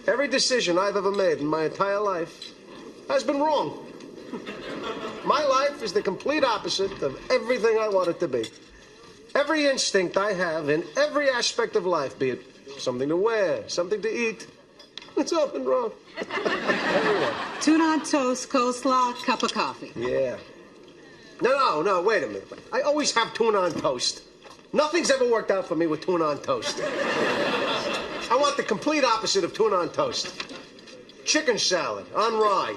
Every decision I've ever made in my entire life has been wrong. My life is the complete opposite of everything I want it to be. Every instinct I have in every aspect of life, be it something to wear, something to eat, it's all been wrong. Everyone. Tuna on toast, coleslaw, cup of coffee. Yeah. No, wait a minute. I always have tuna on toast. Nothing's ever worked out for me with tuna on toast. I want the complete opposite of tuna on toast. Chicken salad on rye,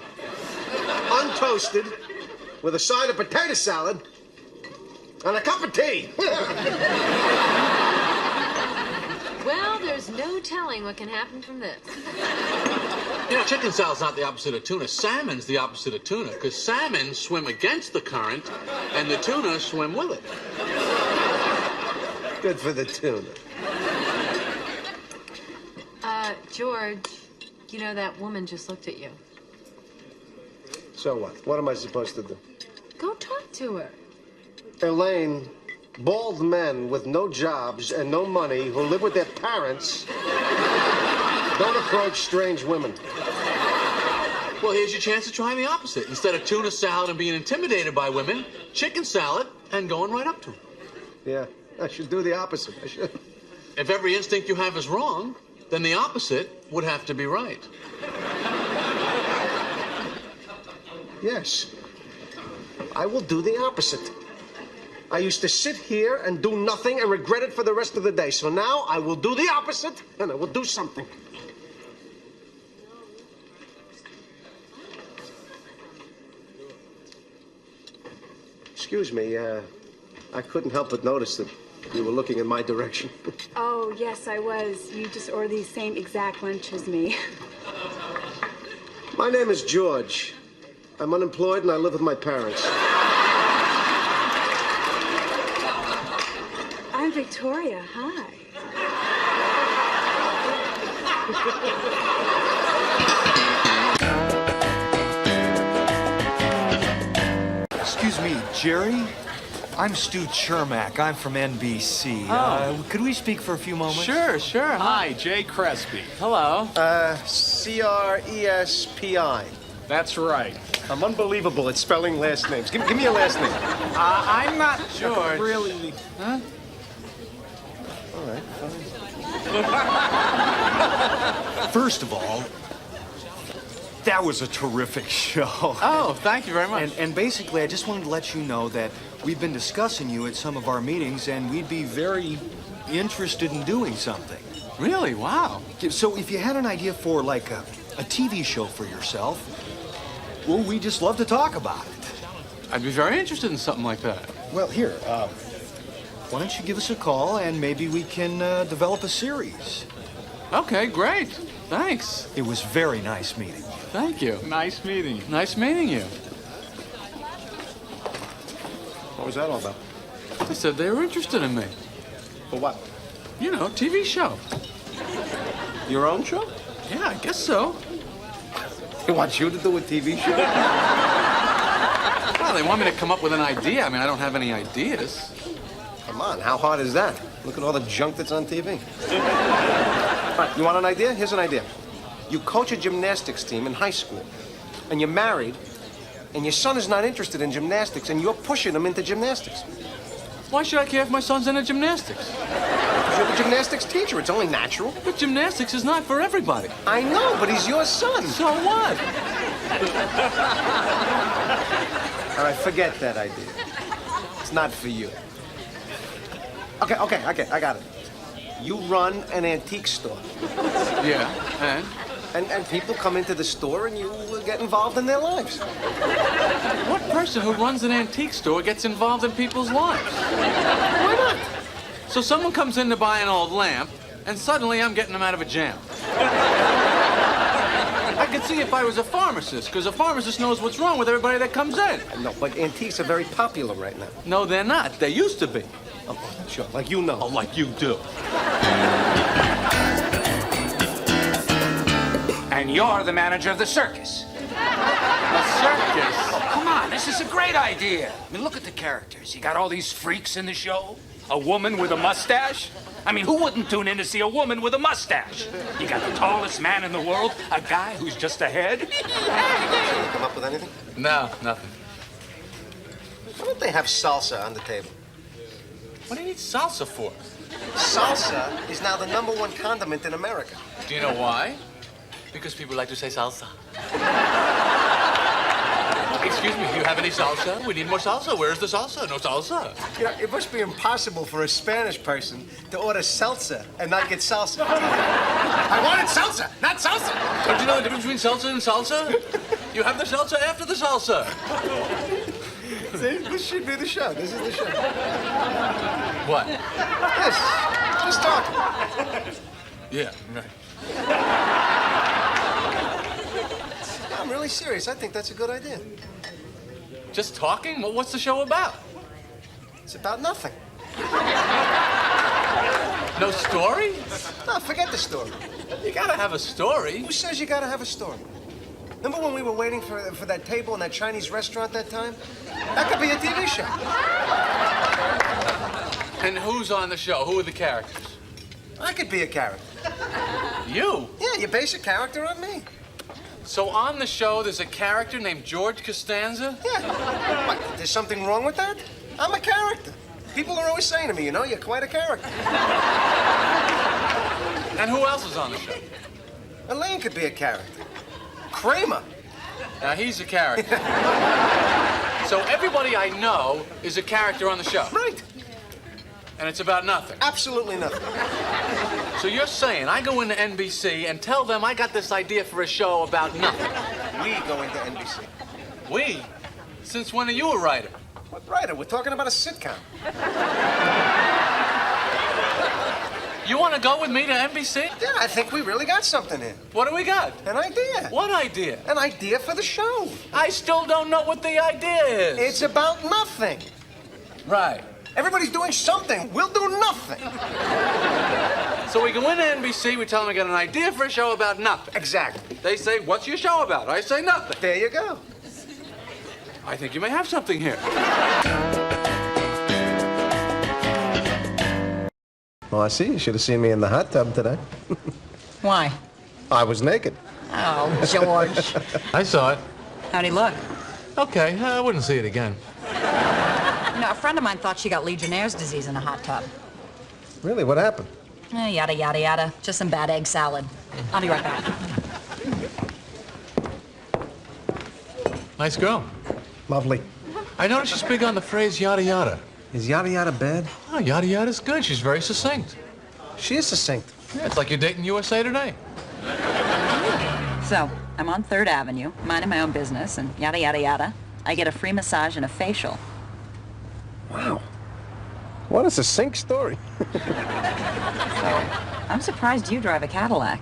untoasted, with a side of potato salad and a cup of tea. Well, there's no telling what can happen from this. You know, chicken salad's not the opposite of tuna. Salmon's the opposite of tuna, because salmon swim against the current, and the tuna swim with it. Good for the tuna. George, you know, that woman just looked at you. So what? What am I supposed to do? Go talk to her. Elaine, bald men with no jobs and no money who live with their parents don't approach strange women. Well, here's your chance to try the opposite. Instead of tuna salad and being intimidated by women, chicken salad and going right up to them. Yeah, I should do the opposite. I should. If every instinct you have is wrong, then the opposite would have to be right. Yes. I will do the opposite. I used to sit here and do nothing and regret it for the rest of the day. So now I will do the opposite, and I will do something. Excuse me, I couldn't help but notice that you were looking in my direction. Oh, yes, I was. You just ordered the same exact lunch as me. My name is George. I'm unemployed and I live with my parents. I'm Victoria. Hi. Excuse me, Jerry? I'm Stu Chermak. I'm from NBC. Oh. Could we speak for a few moments? Sure. Hi, Jay Crespi. Hello. C-R-E-S-P-I. That's right. I'm unbelievable at spelling last names. Give me a last name. I'm not George. really... Huh? All right, fine. First of all, that was a terrific show. Oh, thank you very much. And basically, I just wanted to let you know that we've been discussing you at some of our meetings, and we'd be very interested in doing something. Really? Wow. So if you had an idea for, like, a TV show for yourself, well, we'd just love to talk about it. I'd be very interested in something like that. Well, here, why don't you give us a call, and maybe we can develop a series. Okay, great. Thanks. It was very nice meeting you. Thank you. Nice meeting you. Nice meeting you. What was that all about? They said they were interested in me. For what? You know, TV show. Your own show? Yeah, I guess so. They want you to do a TV show? Well, they want me to come up with an idea. I mean, I don't have any ideas. Come on, how hard is that? Look at all the junk that's on TV. All right, you want an idea? Here's an idea. You coach a gymnastics team in high school, and you're married, and your son is not interested in gymnastics, and you're pushing him into gymnastics. Why should I care if my son's into gymnastics? Because you're the gymnastics teacher. It's only natural. But gymnastics is not for everybody. I know, but he's your son. So what? All right, forget that idea. It's not for you. Okay, I got it. You run an antique store. Yeah, And people come into the store and you get involved in their lives. What person who runs an antique store gets involved in people's lives? Why not? So someone comes in to buy an old lamp, and suddenly I'm getting them out of a jam. I could see if I was a pharmacist, because a pharmacist knows what's wrong with everybody that comes in. No, but antiques are very popular right now. No, they're not. They used to be. Oh, sure, like you know. Oh, like you do. And you're the manager of the circus. A circus? Oh, come on, this is a great idea. I mean, look at the characters. You got all these freaks in the show. A woman with a mustache. I mean, who wouldn't tune in to see a woman with a mustache? You got the tallest man in the world, a guy who's just a head. Can you come up with anything? No, nothing. Why don't they have salsa on the table? What do you need salsa for? Salsa is now the #1 condiment in America. Do you know why? Because people like to say salsa. Excuse me, do you have any salsa? We need more salsa. Where's the salsa? No salsa. You know, it must be impossible for a Spanish person to order salsa and not get salsa. I wanted salsa, not salsa. Don't you know the difference between salsa and salsa? You have the salsa after the salsa. See, this should be the show. This is the show. What? This. Just talking. Yeah, right. I'm really serious. I think that's a good idea. Just talking? Well, what's the show about? It's about nothing. No story? No, forget the story. You gotta have a story. Who says you gotta have a story? Remember when we were waiting for that table in that Chinese restaurant that time? That could be a TV show. And who's on the show? Who are the characters? I could be a character. You? Yeah, you base a character on me. So on the show, there's a character named George Costanza? Yeah. What, there's something wrong with that? I'm a character. People are always saying to me, you know, you're quite a character. And who else is on the show? Elaine could be a character. Kramer. Now, he's a character. So everybody I know is a character on the show. Right. And it's about nothing. Absolutely nothing. So you're saying I go into NBC and tell them I got this idea for a show about nothing? We go into NBC. We? Since when are you a writer? What writer? We're talking about a sitcom. You want to go with me to NBC? Yeah, I think we really got something here. What do we got? An idea. What idea? An idea for the show. I still don't know what the idea is. It's about nothing. Right. Everybody's doing something. We'll do nothing. So we go into NBC, we tell them I got an idea for a show about nothing. Exactly. They say, what's your show about? I say nothing. There you go. I think you may have something here. Marcy, you should have seen me in the hot tub today. Why? I was naked. Oh, George. I saw it. How'd he look? Okay, I wouldn't see it again. You know, a friend of mine thought she got Legionnaire's disease in a hot tub. Really? What happened? Yada, yada, yada. Just some bad egg salad. I'll be right back. Nice girl. Lovely. I noticed she's big on the phrase yada yada. Is yada yada bad? Oh, yada yada's good. She's very succinct. She is succinct. Yeah, it's like you're dating USA Today. So, I'm on 3rd Avenue, minding my own business, and yada, yada, yada. I get a free massage and a facial. Wow. What a succinct story. I'm surprised you drive a Cadillac.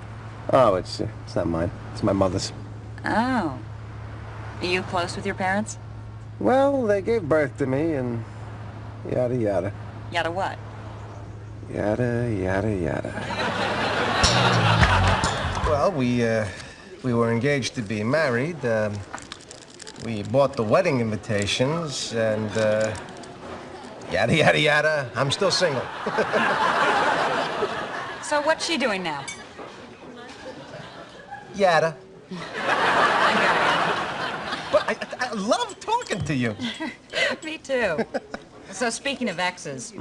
Oh, it's not mine. It's my mother's. Oh. Are you close with your parents? Well, they gave birth to me and yada yada. Yada what? Yada yada yada. Well, we were engaged to be married. We bought the wedding invitations and yada yada yada. I'm still single. So what's she doing now? Yada. I But I love talking to you. got it. Me too. So speaking of exes,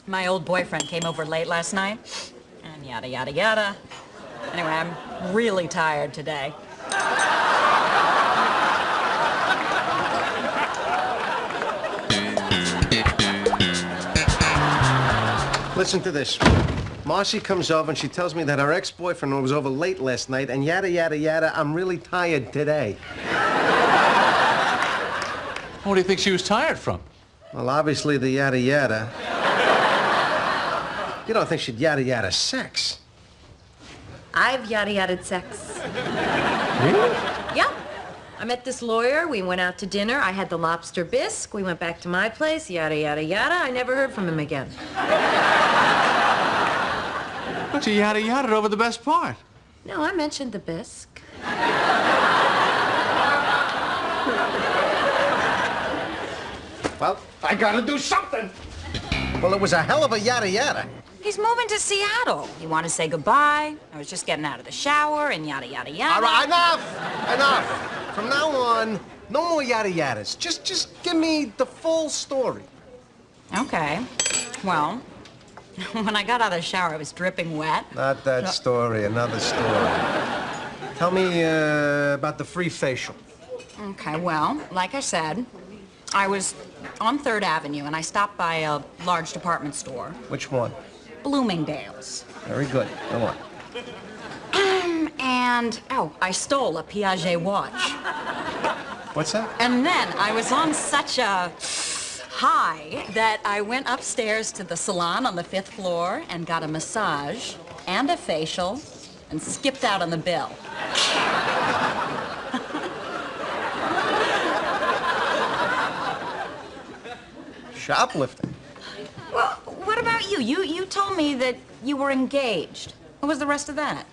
my old boyfriend came over late last night, and yada, yada, yada. Anyway, I'm really tired today. Listen to this. Marcy comes over and she tells me that her ex-boyfriend was over late last night and yada, yada, yada, I'm really tired today. What do you think she was tired from? Well, obviously the yada, yada. You don't think she'd yada, yada sex? I've yada yada sex. Really? Yep. I met this lawyer. We went out to dinner. I had the lobster bisque. We went back to my place. Yada yada yada. I never heard from him again. But you yada yada over the best part. No, I mentioned the bisque. Well, I gotta do something. Well, it was a hell of a yada yada. He's moving to Seattle. He wanted to say goodbye. I was just getting out of the shower and yada, yada, yada. All right, enough. From now on, no more yada yadas. Just give me the full story. Okay. Well, when I got out of the shower, I was dripping wet. Not that story, another story. Tell me about the free facial. Okay, well, like I said, I was on 3rd Avenue, and I stopped by a large department store. Which one? Bloomingdale's. Very good. Go on. I stole a Piaget watch. What's that? And then I was on such a high that I went upstairs to the salon on the 5th floor and got a massage and a facial and skipped out on the bill. Shoplifting. Well, what about you? You told me that you were engaged. What was the rest of that?